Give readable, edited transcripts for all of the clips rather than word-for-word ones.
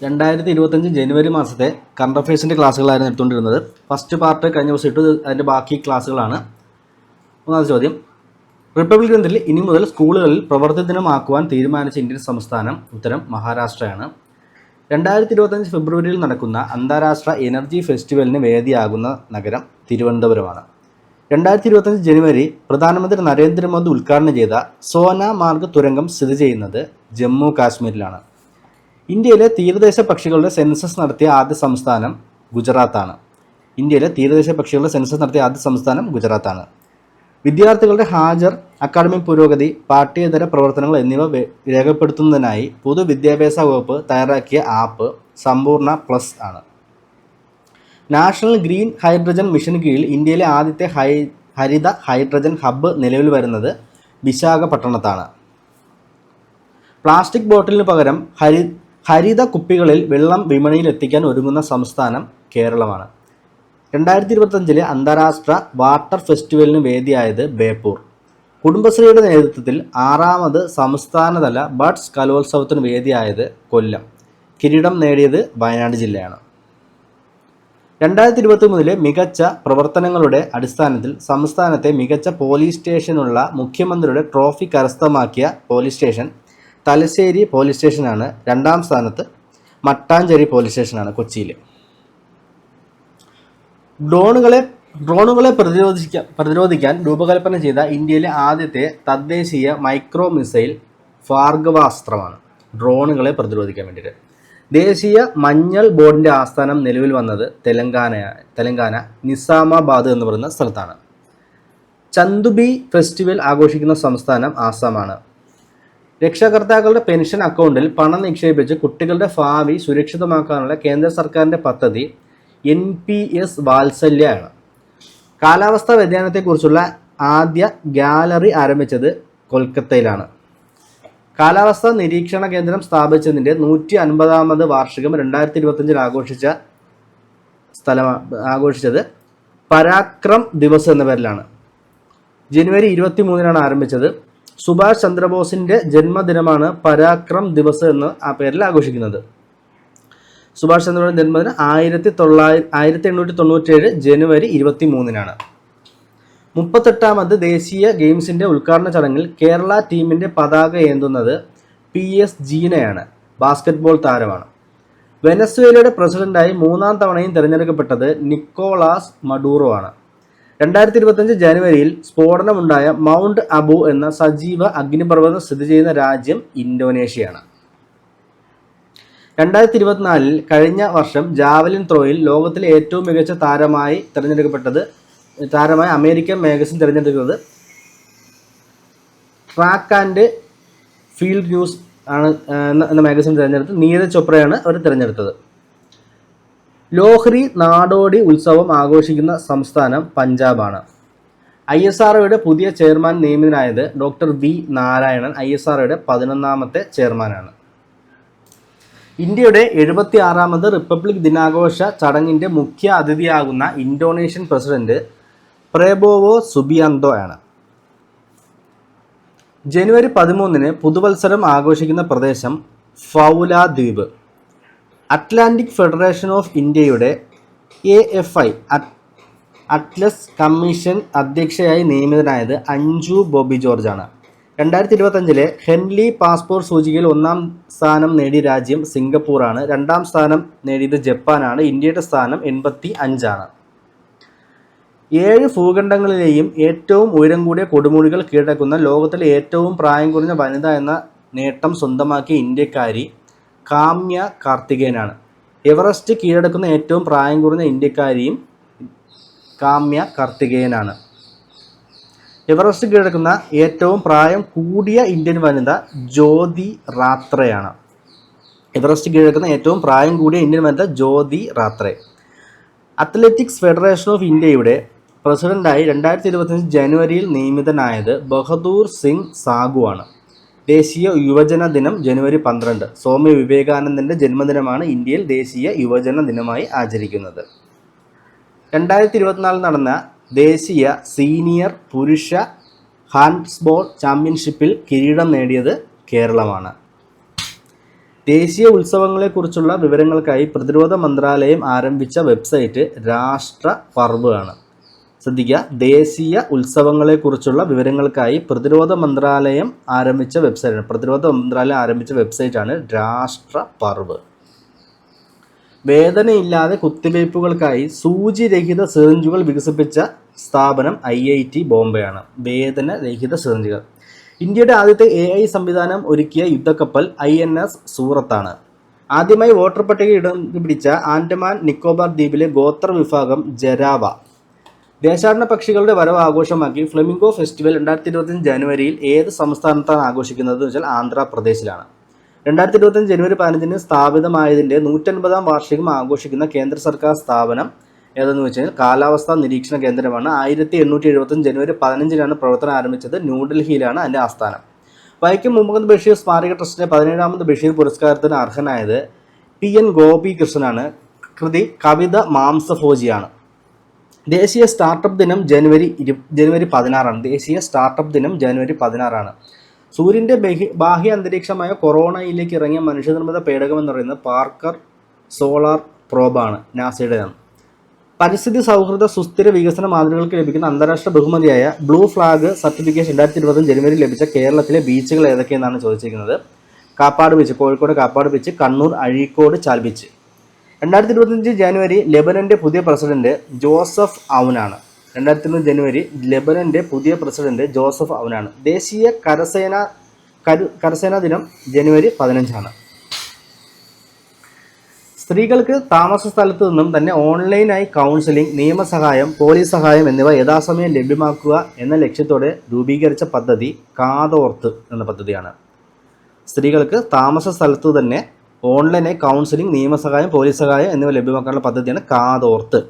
2025 ജനുവരി മാസത്തെ current അഫയേഴ്സിൻ്റെ ക്ലാസ്സുകളായിരുന്നു എടുത്തുകൊണ്ടിരുന്നത്. First part കഴിഞ്ഞ ദിവസം ഇട്ടു. അതിൻ്റെ ബാക്കി ക്ലാസ്സുകളാണ്. ഒന്നാമത്തെ ചോദ്യം, റിപ്പബ്ലിക് ദിനത്തിൽ ഇനി മുതൽ സ്കൂളുകളിൽ പ്രവൃത്തി ദിനമാക്കുവാൻ തീരുമാനിച്ച ഇന്ത്യൻ സംസ്ഥാനം? ഉത്തരം മഹാരാഷ്ട്രയാണ്. 2025 ഫെബ്രുവരിയിൽ നടക്കുന്ന അന്താരാഷ്ട്ര എനർജി ഫെസ്റ്റിവലിന് വേദിയാകുന്ന നഗരം തിരുവനന്തപുരമാണ്. 2025 ജനുവരി പ്രധാനമന്ത്രി നരേന്ദ്രമോദി ഉദ്ഘാടനം ചെയ്ത സോനാമാർഗ് തുരങ്കം സ്ഥിതി ചെയ്യുന്നത് ജമ്മു കാശ്മീരിലാണ്. ഇന്ത്യയിലെ തീരദേശ പക്ഷികളുടെ സെൻസസ് നടത്തിയ ആദ്യ സംസ്ഥാനം ഗുജറാത്താണ്. വിദ്യാർത്ഥികളുടെ ഹാജർ, അക്കാഡമിക് പുരോഗതി, പാഠ്യേതര പ്രവർത്തനങ്ങൾ എന്നിവ രേഖപ്പെടുത്തുന്നതിനായി പൊതുവിദ്യാഭ്യാസ വകുപ്പ് തയ്യാറാക്കിയ ആപ്പ് സമ്പൂർണ്ണ പ്ലസ് ആണ്. നാഷണൽ ഗ്രീൻ ഹൈഡ്രജൻ മിഷന് കീഴിൽ ഇന്ത്യയിലെ ആദ്യത്തെ ഹരിത ഹൈഡ്രജൻ ഹബ്ബ് നിലവിൽ വരുന്നത് വിശാഖപട്ടണത്താണ്. പ്ലാസ്റ്റിക് ബോട്ടിലിന് പകരം ഹരിത കുപ്പികളിൽ വെള്ളം വിപണിയിൽ എത്തിക്കാൻ ഒരുങ്ങുന്ന സംസ്ഥാനം കേരളമാണ്. 2025 അന്താരാഷ്ട്ര വാട്ടർ ഫെസ്റ്റിവലിന് വേദിയായത് ബേപ്പൂർ. കുടുംബശ്രീയുടെ നേതൃത്വത്തിൽ 6ാമത് സംസ്ഥാനതല ബഡ്സ് കലോത്സവത്തിന് വേദിയായത് കൊല്ലം. കിരീടം നേടിയത് വയനാട് ജില്ലയാണ്. 2023 മികച്ച പ്രവർത്തനങ്ങളുടെ അടിസ്ഥാനത്തിൽ സംസ്ഥാനത്തെ മികച്ച പോലീസ് സ്റ്റേഷനുള്ള മുഖ്യമന്ത്രിയുടെ ട്രോഫി കരസ്ഥമാക്കിയ പോലീസ് സ്റ്റേഷൻ തലശ്ശേരി പോലീസ് സ്റ്റേഷനാണ്. 2ാം സ്ഥാനത്ത് മട്ടാഞ്ചേരി പോലീസ് സ്റ്റേഷനാണ് കൊച്ചിയിൽ. ഡ്രോണുകളെ പ്രതിരോധിക്കാൻ രൂപകൽപ്പന ചെയ്ത ഇന്ത്യയിലെ ആദ്യത്തെ തദ്ദേശീയ മൈക്രോ മിസൈൽ ഭാർഗവാസ്ത്രമാണ്. ഡ്രോണുകളെ പ്രതിരോധിക്കാൻ വേണ്ടിയിട്ട് ദേശീയ മഞ്ഞൾ ബോർഡിൻ്റെ ആസ്ഥാനം നിലവിൽ വന്നത് തെലങ്കാന നിസാമാബാദ് എന്ന് പറയുന്ന സ്ഥലത്താണ്. ചന്ദുബി ഫെസ്റ്റിവൽ ആഘോഷിക്കുന്ന സംസ്ഥാനം ആസാമാണ്. രക്ഷകർത്താക്കളുടെ പെൻഷൻ അക്കൗണ്ടിൽ പണം നിക്ഷേപിച്ച് കുട്ടികളുടെ ഭാവി സുരക്ഷിതമാക്കാനുള്ള കേന്ദ്ര സർക്കാരിൻ്റെ പദ്ധതി NPS വാത്സല്യമാണ്. കാലാവസ്ഥാ വ്യതിയാനത്തെക്കുറിച്ചുള്ള ആദ്യ ഗാലറി ആരംഭിച്ചത് കൊൽക്കത്തയിലാണ്. കാലാവസ്ഥാ നിരീക്ഷണ കേന്ദ്രം സ്ഥാപിച്ചതിൻ്റെ 150ാമത് വാർഷികം 2025 ആഘോഷിച്ചത് പരാക്രം ദിവസ് എന്ന പേരിലാണ്. ജനുവരി 23 ആരംഭിച്ചത്. സുഭാഷ് ചന്ദ്രബോസിൻ്റെ ജന്മദിനമാണ് പരാക്രം ദിവസ് എന്ന ആ പേരിൽ ആഘോഷിക്കുന്നത്. സുഭാഷ് ചന്ദ്രബോസിൻ്റെ ജന്മദിനം 1897 ജനുവരി 23 38ാമത് ദേശീയ ഗെയിംസിൻ്റെ ഉദ്ഘാടന ചടങ്ങിൽ കേരള ടീമിൻ്റെ പതാക ഏന്തുന്നത് PS ജീനയാണ്. ബാസ്കറ്റ്ബോൾ താരമാണ്. വെനസ്വേലയുടെ പ്രസിഡന്റായി 3ാം തവണയും തിരഞ്ഞെടുക്കപ്പെട്ടത് നിക്കോളാസ് മഡൂറോ ആണ്. 2025 ജനുവരിയിൽ സ്ഫോടനമുണ്ടായ മൗണ്ട് അബു എന്ന സജീവ അഗ്നിപർവ്വതം സ്ഥിതി ചെയ്യുന്ന രാജ്യം ഇന്തോനേഷ്യയാണ്. 2024 കഴിഞ്ഞ വർഷം ജാവലിൻ ത്രോയിൽ ലോകത്തിലെ ഏറ്റവും മികച്ച താരമായി അമേരിക്കൻ മാഗസിൻ തിരഞ്ഞെടുക്കുന്നത് ട്രാക്ക് ആൻഡ് ഫീൽഡ് ന്യൂസ് ആണ് എന്ന മാഗസിൻ തിരഞ്ഞെടുത്ത് നീരജ് ചോപ്രയാണ് അവർ തിരഞ്ഞെടുത്തത്. ലോഹ്രി നാടോടി ഉത്സവം ആഘോഷിക്കുന്ന സംസ്ഥാനം പഞ്ചാബാണ്. ISROയുടെ പുതിയ ചെയർമാൻ നിയമിതനായത് ഡോക്ടർ V നാരായണൻ ISROയുടെ 11ാമത്തെ ചെയർമാനാണ്. ഇന്ത്യയുടെ 76ാമത് റിപ്പബ്ലിക് ദിനാഘോഷ ചടങ്ങിൻ്റെ മുഖ്യ അതിഥിയാകുന്ന ഇന്തോനേഷ്യൻ പ്രസിഡന്റ് പ്രബോവോ സുബിയാന്തോ ആണ്. ജനുവരി 13 പുതുവത്സരം ആഘോഷിക്കുന്ന പ്രദേശം ഫൗല ദ്വീപ്. അറ്റ്ലാന്റിക് ഫെഡറേഷൻ ഓഫ് ഇന്ത്യയുടെ AFI അറ്റ്ലസ് കമ്മീഷൻ അധ്യക്ഷയായി നിയമിതനായത് അഞ്ജു ബോബി ജോർജ് ആണ്. 2025 ഹെൻലി പാസ്പോർട്ട് സൂചികയിൽ 1ാം സ്ഥാനം നേടിയ രാജ്യം സിംഗപ്പൂറാണ്. 2ാം സ്ഥാനം നേടിയത് ജപ്പാനാണ്. ഇന്ത്യയുടെ സ്ഥാനം 85 ആണ്. 7 ഭൂഖണ്ഡങ്ങളിലെയും ഏറ്റവും ഉയരം കൂടിയ കൊടുമുടികൾ കീഴടക്കുന്ന ലോകത്തിലെ ഏറ്റവും പ്രായം കുറഞ്ഞ വനിത എന്ന നേട്ടം സ്വന്തമാക്കിയ ഇന്ത്യക്കാരി കാമ്യ കാർത്തികേയനാണ്. എവറസ്റ്റ് കീഴടക്കുന്ന ഏറ്റവും പ്രായം കുറഞ്ഞ ഇന്ത്യക്കാരിയും കാമ്യ കാർത്തികേയനാണ്. എവറസ്റ്റ് കീഴടക്കുന്ന ഏറ്റവും പ്രായം കൂടിയ ഇന്ത്യൻ വനിത ജ്യോതി റാത്രയാണ്. അത്ലറ്റിക്സ് ഫെഡറേഷൻ ഓഫ് ഇന്ത്യയുടെ പ്രസിഡന്റായി 2025 ജനുവരിയിൽ നിയമിതനായത് ബഹദൂർ സിംഗ് സാഗു ആണ്. ദേശീയ യുവജന ദിനം ജനുവരി 12. സ്വാമി വിവേകാനന്ദൻ്റെ ജന്മദിനമാണ് ഇന്ത്യയിൽ ദേശീയ യുവജന ദിനമായി ആചരിക്കുന്നത്. 2024 നടന്ന ദേശീയ സീനിയർ പുരുഷ ഹാൻഡ്ബോൾ ചാമ്പ്യൻഷിപ്പിൽ കിരീടം നേടിയത് കേരളമാണ്. ദേശീയ ഉത്സവങ്ങളെക്കുറിച്ചുള്ള വിവരങ്ങൾക്കായി പ്രതിരോധ മന്ത്രാലയം ആരംഭിച്ച വെബ്സൈറ്റ് രാഷ്ട്ര പർവ് ആണ്. ശ്രദ്ധിക്കുക, ദേശീയ ഉത്സവങ്ങളെക്കുറിച്ചുള്ള വിവരങ്ങൾക്കായി പ്രതിരോധ മന്ത്രാലയം ആരംഭിച്ച വെബ്സൈറ്റാണ് രാഷ്ട്ര പർവ്. വേദനയില്ലാതെ കുത്തിവയ്പ്പുകൾക്കായി സൂചിരഹിത സിറിഞ്ചുകൾ വികസിപ്പിച്ച സ്ഥാപനം IIT ബോംബെയാണ്. വേദനരഹിത സിറിഞ്ചുകൾ. ഇന്ത്യയുടെ ആദ്യത്തെ AI സംവിധാനം ഒരുക്കിയ യുദ്ധക്കപ്പൽ INS സൂറത്താണ്. ആദ്യമായി വോട്ടർ പട്ടിക ഇടം പിടിച്ച ആൻഡമാൻ നിക്കോബാർ ദ്വീപിലെ ഗോത്ര വിഭാഗം ജരാവ. ദേശാടന പക്ഷികളുടെ വരവ് ആഘോഷമാക്കി ഫ്ലെമിംഗോ ഫെസ്റ്റിവൽ 2025 ജനുവരിയിൽ ഏത് സംസ്ഥാനത്താണ് ആഘോഷിക്കുന്നത് എന്ന് വെച്ചാൽ ആന്ധ്രാപ്രദേശിലാണ്. 2025 ജനുവരി 15 സ്ഥാപിതമായതിൻ്റെ 150-ാം വാർഷികം ആഘോഷിക്കുന്ന കേന്ദ്ര സർക്കാർ സ്ഥാപനം ഏതെന്ന് വെച്ച് കഴിഞ്ഞാൽ കാലാവസ്ഥാ നിരീക്ഷണ കേന്ദ്രമാണ്. 1875 ജനുവരി 15 പ്രവർത്തനം ആരംഭിച്ചത്. ന്യൂഡൽഹിയിലാണ് അതിൻ്റെ ആസ്ഥാനം. വൈക്കം മുഹമ്മദ് ബഷീർ സ്മാരക ട്രസ്റ്റിൻ്റെ 17ാമത് ബഷീർ പുരസ്കാരത്തിന് അർഹനായത് PN ഗോപികൃഷ്ണനാണ്. കൃതി കവിത മാംസഭോജിയാണ്. ദേശീയ സ്റ്റാർട്ടപ്പ് ദിനം ജനുവരി 16 ദേശീയ സ്റ്റാർട്ടപ്പ് ദിനം ജനുവരി 16. സൂര്യൻ്റെ ബാഹ്യ അന്തരീക്ഷമായ കൊറോണയിലേക്ക് ഇറങ്ങിയ മനുഷ്യനിർമ്മിത പേടകം എന്ന് പറയുന്നത് പാർക്കർ സോളാർ പ്രോബാണ്. നാസയുടേതാണ്. പരിസ്ഥിതി സൗഹൃദ സുസ്ഥിര വികസന മാതൃകൾക്ക് ലഭിക്കുന്ന അന്താരാഷ്ട്ര ബഹുമതിയായ ബ്ലൂ ഫ്ലാഗ് സർട്ടിഫിക്കേഷൻ 2020 ജനുവരി ലഭിച്ച കേരളത്തിലെ ബീച്ചുകൾ ഏതൊക്കെയെന്നാണ് ചോദിച്ചിരിക്കുന്നത്. Kappad beach, Kozhikode Kappad beach, Kannur Azhikode Chal beach. 2025 ജനുവരി ലെബനൻ്റെ പുതിയ പ്രസിഡന്റ് ജോസഫ് ഔനാണ്. 2025 ജനുവരി ലെബനൻ്റെ പുതിയ പ്രസിഡന്റ് ജോസഫ് ഔനാണ്. ദേശീയ കരസേനാ ദിനം ജനുവരി 15. സ്ത്രീകൾക്ക് താമസ സ്ഥലത്തു നിന്നും തന്നെ ഓൺലൈനായി കൗൺസിലിംഗ്, നിയമസഹായം, പോലീസ് സഹായം എന്നിവ യഥാസമയം ലഭ്യമാക്കുക എന്ന ലക്ഷ്യത്തോടെ രൂപീകരിച്ച പദ്ധതി കാതോർത്ത് എന്ന പദ്ധതിയാണ്. സ്ത്രീകൾക്ക് താമസ സ്ഥലത്തു തന്നെ ഓൺലൈനായി കൗൺസിലിംഗ്, നിയമസഹായം, പോലീസ് സഹായം എന്നിവ ലഭ്യമാക്കാനുള്ള പദ്ധതിയാണ് കാതോർത്ത്.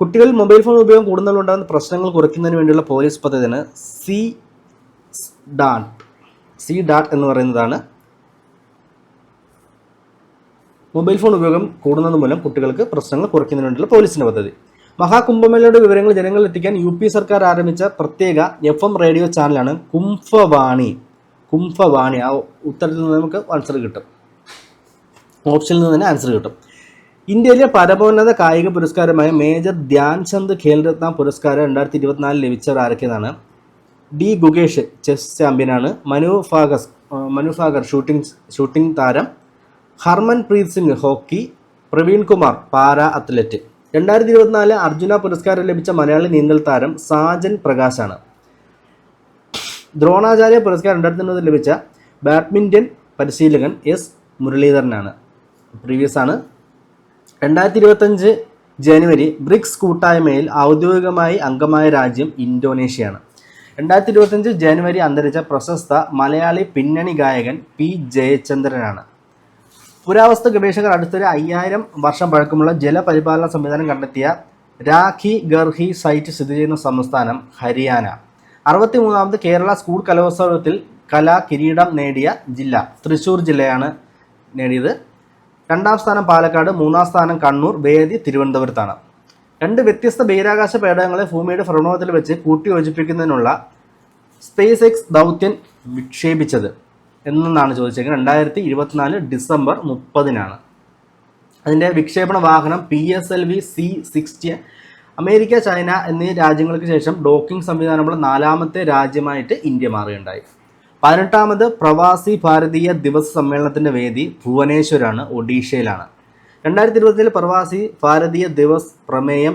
കുട്ടികളിൽ മൊബൈൽ ഫോൺ ഉപയോഗം കൂടുന്നതിലുണ്ടാകുന്ന പ്രശ്നങ്ങൾ കുറയ്ക്കുന്നതിന് വേണ്ടിയുള്ള പോലീസ് പദ്ധതിയാണ് സി ഡാട്ട് എന്ന് പറയുന്നതാണ്. മൊബൈൽ ഫോൺ ഉപയോഗം കൂടുന്നത് മൂലം കുട്ടികൾക്ക് പ്രശ്നങ്ങൾ കുറയ്ക്കുന്നതിന് വേണ്ടിയുള്ള പോലീസിൻ്റെ പദ്ധതി. മഹാകുംഭമേളയുടെ വിവരങ്ങൾ ജനങ്ങളിൽ എത്തിക്കാൻ UP സർക്കാർ ആരംഭിച്ച പ്രത്യേക FM റേഡിയോ ചാനലാണ് കുംഭവാണി. ആ ഉത്തരത്തിൽ നിന്ന് നമുക്ക് ആൻസർ കിട്ടും. ഓപ്ഷനിൽ നിന്ന് തന്നെ ആൻസർ കിട്ടും. ഇന്ത്യയിലെ പരമോന്നത കായിക പുരസ്കാരമായ മേജർ ധ്യാൻചന്ദ് ഖേൽരത്ന പുരസ്കാരം 2024 ലഭിച്ചവർ ആരൊക്കെയാണ്? D ഗുകേഷ് ചെസ് ചാമ്പ്യനാണ്. മനു ഭാകർ ഷൂട്ടിംഗ് താരം. Harmanpreet Singh hockey. Praveen Kumar para athlete. 2024 Arjuna പുരസ്കാരം ലഭിച്ച മലയാളി നീന്തൽ താരം സാജൻ പ്രകാശാണ്. ദ്രോണാചാര്യ പുരസ്കാരം 2009 ലഭിച്ച ബാഡ്മിൻ്റൺ പരിശീലകൻ S മുരളീധരനാണ്. പ്രീവിയസ് ആണ്. 2025 ജനുവരി ബ്രിക്സ് കൂട്ടായ്മയിൽ ഔദ്യോഗികമായി അംഗമായ രാജ്യം ഇന്തോനേഷ്യയാണ്. 2025 ജനുവരി അന്തരിച്ച പ്രശസ്ത മലയാളി പിന്നണി ഗായകൻ P ജയചന്ദ്രനാണ്. പുരാവസ്തു ഗവേഷകർ അടുത്തൊരു 5000 വർഷം പഴക്കമുള്ള ജലപരിപാലന സംവിധാനം കണ്ടെത്തിയ രാഖി ഗർഹി സൈറ്റ് സ്ഥിതി ചെയ്യുന്ന സംസ്ഥാനം ഹരിയാന. 63ാമത് കേരള സ്കൂൾ കലോത്സവത്തിൽ കലാ കിരീടം നേടിയ ജില്ല തൃശ്ശൂർ ജില്ലയാണ് നേടിയത്. 2ാം സ്ഥാനം പാലക്കാട്, 3ാം സ്ഥാനം കണ്ണൂർ, വേദി തിരുവനന്തപുരത്താണ്. 2 വ്യത്യസ്ത ബഹിരാകാശ പേടകങ്ങളെ ഭൂമിയുടെ ഭ്രമണത്തിൽ വെച്ച് കൂട്ടിയോജിപ്പിക്കുന്നതിനുള്ള SpaceX ദൗത്യം വിക്ഷേപിച്ചത് എന്നാണ് ചോദിച്ചിരിക്കുന്നത്. 2024 ഡിസംബർ 30. അതിൻ്റെ വിക്ഷേപണ വാഹനം PSLV C-60. അമേരിക്ക, ചൈന എന്നീ രാജ്യങ്ങൾക്ക് ശേഷം ഡോക്കിംഗ് സംവിധാനമുള്ള 4ാമത്തെ രാജ്യമായിട്ട് ഇന്ത്യ മാറുകയുണ്ടായി. 18ാമത് പ്രവാസി ഭാരതീയ ദിവസ് സമ്മേളനത്തിൻ്റെ വേദി ഭുവനേശ്വരാണ്, ഒഡീഷയിലാണ്. 2024 പ്രവാസി ഭാരതീയ ദിവസ് പ്രമേയം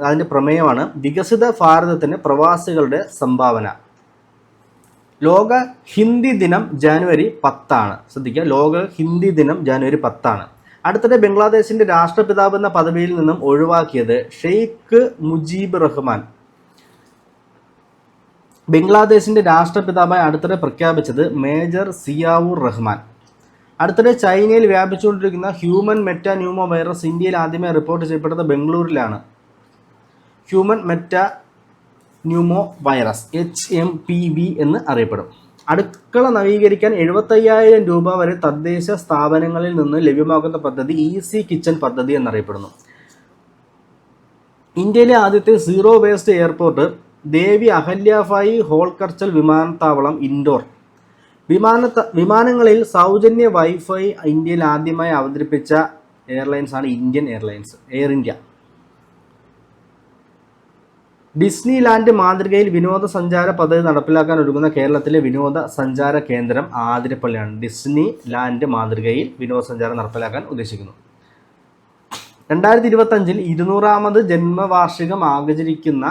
അതിൻ്റെ പ്രമേയമാണ് വികസിത ഭാരതത്തിന് പ്രവാസികളുടെ സംഭാവന. ലോക ഹിന്ദി ദിനം ജനുവരി 10. ശ്രദ്ധിക്കുക, ലോക ഹിന്ദി ദിനം ജനുവരി 10. അടുത്തിടെ ബംഗ്ലാദേശിൻ്റെ രാഷ്ട്രപിതാവ് എന്ന പദവിയിൽ നിന്നും ഒഴിവാക്കിയത് ഷെയ്ഖ് മുജീബ് റഹ്മാൻ. ബംഗ്ലാദേശിൻ്റെ രാഷ്ട്രപിതാവായി അടുത്തിടെ പ്രഖ്യാപിച്ചത് മേജർ സിയാവുർ റഹ്മാൻ. അടുത്തിടെ ചൈനയിൽ വ്യാപിച്ചുകൊണ്ടിരിക്കുന്ന ഹ്യൂമൻ മെറ്റാന്യൂമോ വൈറസ് ഇന്ത്യയിൽ ആദ്യമായി റിപ്പോർട്ട് ചെയ്യപ്പെട്ടത് ബംഗളൂരിലാണ്. ഹ്യൂമൻ മെറ്റാന്യൂമോ വൈറസ് HMPV എന്ന് അറിയപ്പെടും. അടുക്കള നവീകരിക്കാൻ 75,000 രൂപ വരെ തദ്ദേശ സ്ഥാപനങ്ങളിൽ നിന്ന് ലഭ്യമാക്കുന്ന പദ്ധതി ഈസി കിച്ചൺ പദ്ധതി എന്നറിയപ്പെടുന്നു. ഇന്ത്യയിലെ ആദ്യത്തെ സീറോ വേസ്റ്റ് എയർപോർട്ട് ദേവി അഹല്യാഭായി ഹോൾക്കർച്ചൽ വിമാനത്താവളം ഇൻഡോർ. വിമാനങ്ങളിൽ സൗജന്യ വൈഫൈ ഇന്ത്യയിൽ ആദ്യമായി അവതരിപ്പിച്ച എയർലൈൻസ് ആണ് Indian airlines, air India. Disney land മാതൃകയിൽ വിനോദസഞ്ചാര പദ്ധതി നടപ്പിലാക്കാൻ ഒരുങ്ങുന്ന കേരളത്തിലെ വിനോദസഞ്ചാര കേന്ദ്രം ആതിരപ്പള്ളിയാണ്. ഡിസ്നി ലാൻഡ് മാതൃകയിൽ വിനോദസഞ്ചാരം നടപ്പിലാക്കാൻ ഉദ്ദേശിക്കുന്നു. 2025 200ാമത് ജന്മവാർഷികം ആചരിക്കുന്ന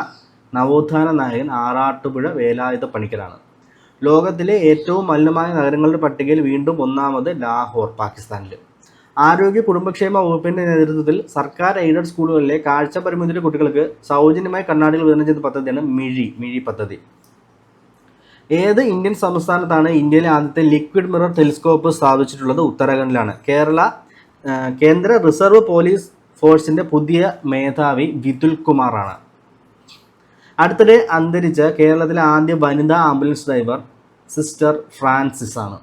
നവോത്ഥാന നായകൻ ആറാട്ടുപുഴ വേലായുധ പണിക്കരാണ്. ലോകത്തിലെ ഏറ്റവും മലിനമായ നഗരങ്ങളുടെ പട്ടികയിൽ വീണ്ടും ഒന്നാമത് ലാഹോർ, പാകിസ്ഥാനിൽ. ആരോഗ്യ കുടുംബക്ഷേമ വകുപ്പിന്റെ നേതൃത്വത്തിൽ സർക്കാർ എയ്ഡഡ് സ്കൂളുകളിലെ കാഴ്ച പരിമിതിയുടെ കുട്ടികൾക്ക് സൗജന്യമായി കണ്ണാടികൾ വിതരണം ചെയ്ത പദ്ധതിയാണ് മിഴി പദ്ധതി. ഏത് ഇന്ത്യൻ സംസ്ഥാനത്താണ് ഇന്ത്യയിലെ ആദ്യത്തെ ലിക്വിഡ് മിറർ ടെലിസ്കോപ്പ് സ്ഥാപിച്ചിട്ടുള്ളത്? ഉത്തരാഖണ്ഡിലാണ്. കേന്ദ്ര റിസർവ് പോലീസ് ഫോഴ്സിന്റെ പുതിയ മേധാവി വിതുൽ കുമാറാണ്. അടുത്തിടെ അന്തരിച്ച കേരളത്തിലെ ആദ്യ വനിതാ ആംബുലൻസ് ഡ്രൈവർ സിസ്റ്റർ ഫ്രാൻസിസ് ആണ്.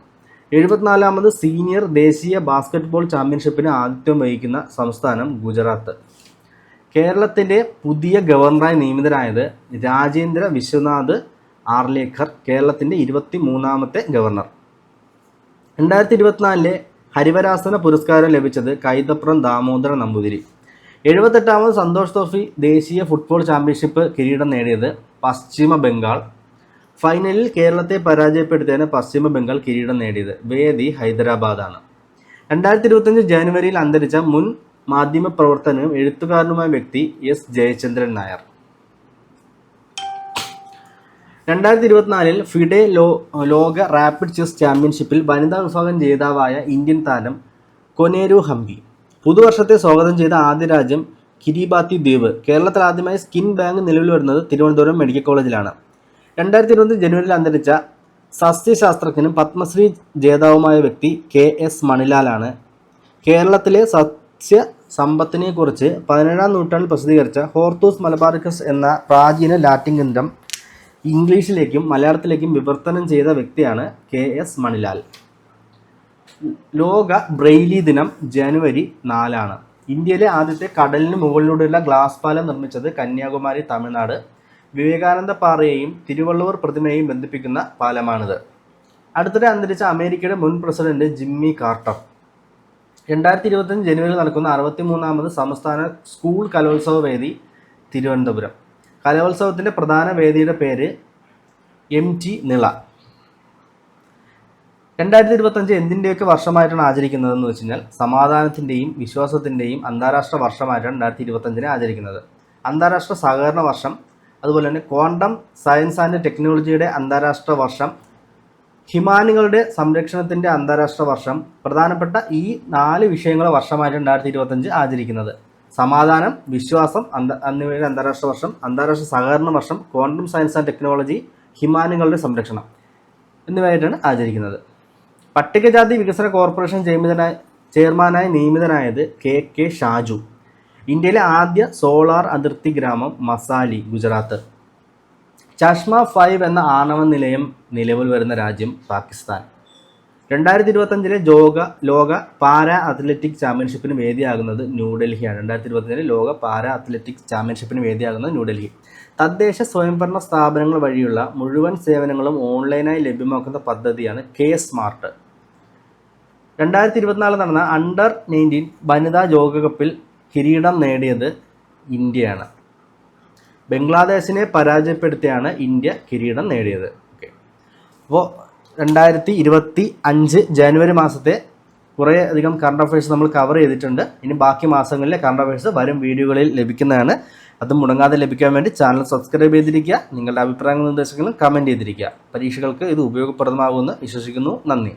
74ാമത് സീനിയർ ദേശീയ ബാസ്കറ്റ്ബോൾ ചാമ്പ്യൻഷിപ്പിന് ആതിഥ്യം വഹിക്കുന്ന സംസ്ഥാനം ഗുജറാത്ത്. കേരളത്തിൻ്റെ പുതിയ ഗവർണറായി നിയമിതരായത് രാജേന്ദ്ര വിശ്വനാഥ് ആർലേക്കർ, കേരളത്തിൻ്റെ 23ാമത്തെ ഗവർണർ. 2024 ഹരിവരാസന പുരസ്കാരം ലഭിച്ചത് കൈതപ്രം ദാമോദര നമ്പൂതിരി. 78ാമത് സന്തോഷ് ട്രോഫി ദേശീയ ഫുട്ബോൾ ചാമ്പ്യൻഷിപ്പ് കിരീടം നേടിയത് പശ്ചിമ ബംഗാൾ. ഫൈനലിൽ കേരളത്തെ പരാജയപ്പെടുത്തിയാണ് പശ്ചിമ ബംഗാൾ കിരീടം നേടിയത്. വേദി ഹൈദരാബാദാണ്. 2025 ജനുവരിയിൽ അന്തരിച്ച മുൻ മാധ്യമപ്രവർത്തകനും എഴുത്തുകാരനുമായ വ്യക്തി എസ് ജയചന്ദ്രൻ നായർ. 2024 ഫിഡെ ലോക റാപ്പിഡ് ചെസ് ചാമ്പ്യൻഷിപ്പിൽ വനിതാ വിഭാഗം ജേതാവായ ഇന്ത്യൻ താരം കൊനേരു ഹംപി. പുതുവർഷത്തെ സ്വാഗതം ചെയ്ത ആദ്യ രാജ്യം കിരിബാത്തി ദ്വീപ്. കേരളത്തിൽ ആദ്യമായി സ്കിൻ ബാങ്ക് നിലവിൽ വരുന്നത് തിരുവനന്തപുരം മെഡിക്കൽ കോളേജിലാണ്. 2020 ജനുവരിയിൽ അന്തരിച്ച സസ്യശാസ്ത്രജ്ഞനും പത്മശ്രീ ജേതാവുമായ വ്യക്തി KS മണിലാലാണ്. കേരളത്തിലെ സസ്യ സമ്പത്തിനെക്കുറിച്ച് 17ാം നൂറ്റാണ്ടിൽ പ്രസിദ്ധീകരിച്ച ഹോർത്തൂസ് മലബാറിക്കസ് എന്ന പ്രാചീന ലാറ്റിൻ ഗ്രന്ഥം ഇംഗ്ലീഷിലേക്കും മലയാളത്തിലേക്കും വിവർത്തനം ചെയ്ത വ്യക്തിയാണ് KS മണിലാൽ. ലോക ബ്രെയിലി ദിനം ജനുവരി 4 ഇന്ത്യയിലെ ആദ്യത്തെ കടലിന് മുകളിലൂടെയുള്ള ഗ്ലാസ് പാലം നിർമ്മിച്ചത് കന്യാകുമാരി, തമിഴ്നാട്. വിവേകാനന്ദ പാറയെയും തിരുവള്ളുവർ പ്രതിമയെയും ബന്ധിപ്പിക്കുന്ന പാലമാണിത്. അടുത്തിടെ അന്തരിച്ച അമേരിക്കയുടെ മുൻ പ്രസിഡന്റ് ജിമ്മി കാർട്ടർ. 2025 ജനുവരിയിൽ നടക്കുന്ന 63ാമത് സംസ്ഥാന സ്കൂൾ കലോത്സവ വേദി തിരുവനന്തപുരം. കലോത്സവത്തിൻ്റെ പ്രധാന വേദിയുടെ പേര് MT നിള. 2025 എന്തിൻ്റെയൊക്കെ വർഷമായിട്ടാണ് ആചരിക്കുന്നതെന്ന് വെച്ച് കഴിഞ്ഞാൽ സമാധാനത്തിൻ്റെയും വിശ്വാസത്തിൻ്റെയും അന്താരാഷ്ട്ര വർഷമായിട്ടാണ് 2025 ആചരിക്കുന്നത്. അന്താരാഷ്ട്ര സഹകരണ വർഷം, അതുപോലെ തന്നെ ക്വാണ്ടം സയൻസ് ആൻഡ് ടെക്നോളജിയുടെ അന്താരാഷ്ട്ര വർഷം, ഹിമാനികളുടെ സംരക്ഷണത്തിൻ്റെ അന്താരാഷ്ട്ര വർഷം. പ്രധാനപ്പെട്ട ഈ 4 വിഷയങ്ങളെ വർഷമായിട്ടാണ് 2025 ആചരിക്കുന്നത്. സമാധാനം, വിശ്വാസം എന്നിവയുടെ അന്താരാഷ്ട്ര വർഷം, അന്താരാഷ്ട്ര സഹകരണ വർഷം, ക്വാണ്ടം സയൻസ് ആൻഡ് ടെക്നോളജി, ഹിമാനികളുടെ സംരക്ഷണം എന്നിവയായിട്ടാണ് ആചരിക്കുന്നത്. പട്ടികജാതി വികസന കോർപ്പറേഷൻ ചെയർമാനായി നിയമിതനായത് KK ഷാജു. ഇന്ത്യയിലെ ആദ്യ സോളാർ അതിർത്തി ഗ്രാമം മസാലി, ഗുജറാത്ത്. ചഷ്മ 5 എന്ന ആണവ നിലയം നിലവിൽ വരുന്ന രാജ്യം പാകിസ്ഥാൻ. 2025 ലോക പാരാ അത്ലറ്റിക് ചാമ്പ്യൻഷിപ്പിന് വേദിയാകുന്നത് ന്യൂഡൽഹിയാണ്. 2025 ലോക പാരാ അത്ലറ്റിക്സ് ചാമ്പ്യൻഷിപ്പിന് വേദിയാകുന്നത് ന്യൂഡൽഹി. തദ്ദേശ സ്വയംഭരണ സ്ഥാപനങ്ങൾ വഴിയുള്ള മുഴുവൻ സേവനങ്ങളും ഓൺലൈനായി ലഭ്യമാക്കുന്ന പദ്ധതിയാണ് K-സ്മാർട്ട്. 2024 നടന്ന അണ്ടർ 19 വനിതാ ലോകകപ്പിൽ കിരീടം നേടിയത് ഇന്ത്യയാണ്. ബംഗ്ലാദേശിനെ പരാജയപ്പെടുത്തിയാണ് ഇന്ത്യ കിരീടം നേടിയത്. അപ്പോൾ 2025 ജനുവരി മാസത്തെ കുറേയധികം കറണ്ട് അഫയേഴ്സ് നമ്മൾ കവർ ചെയ്തിട്ടുണ്ട്. ഇനി ബാക്കി മാസങ്ങളിലെ കറണ്ട് അഫയേഴ്സ് വരും വീഡിയോകളിൽ ലഭിക്കുന്നതാണ്. അത് മുടങ്ങാതെ ലഭിക്കാൻ വേണ്ടി ചാനൽ സബ്സ്ക്രൈബ് ചെയ്തിരിക്കുക. നിങ്ങളുടെ അഭിപ്രായങ്ങളും നിർദ്ദേശങ്ങളും കമൻറ്റ് ചെയ്തിരിക്കുക. പരീക്ഷകൾക്ക് ഇത് ഉപയോഗപ്രദമാകുമെന്ന് വിശ്വസിക്കുന്നു. നന്ദി.